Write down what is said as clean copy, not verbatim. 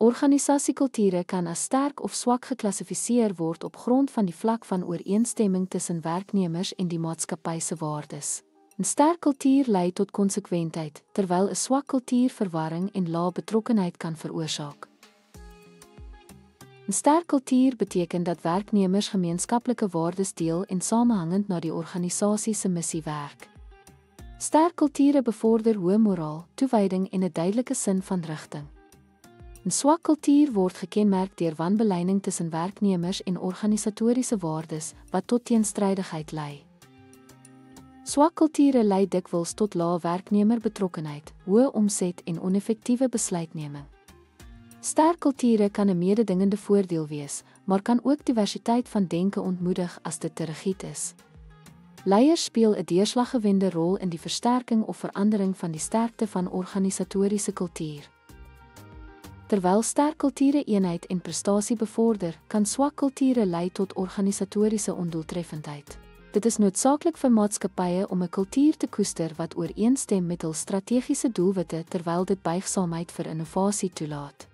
Organisasiekulture kan as sterk of swak geklassifiseer word op grond van die vlak van ooreenstemming tussen werknemers en die maatskappy se waardes. 'n Sterk kultuur lei tot konsekwentheid, terwyl 'n swak kultuur verwarring en lae betrokkenheid kan veroorsaak. 'n Sterk kultuur beteken dat werknemers gemeenskaplike waardes deel en samehangend na die organisasie se missie werk. Sterk kulture bevorder hoë moraal, toewyding en 'n duidelike sin van rigting. 'n Swak kultuur word gekenmerk deur wanbeleiding tussen werknemers en organisatoriese waardes wat tot teenstrydigheid lei. Swak kulture lei dikwels tot lae werknemerbetrokkenheid, hoë omset en oneffektiewe besluitneming. Sterk kulture kan 'n mededingende voordeel wees, maar kan ook diversiteit van denke ontmoedig as dit te rigied is. Leiers speel 'n deurslaggewende rol in die versterking of verandering van die sterkte van organisatoriese kultuur. Terwyl sterk kulture eenheid en prestasie bevorder, kan swak kulture lei tot organisatoriese ondoeltreffendheid. Dit is noodsaaklik vir maatskappye om 'n kultuur te koester wat ooreenstem met hul strategiese doelwitte terwyl dit buigsaamheid vir innovasie toelaat.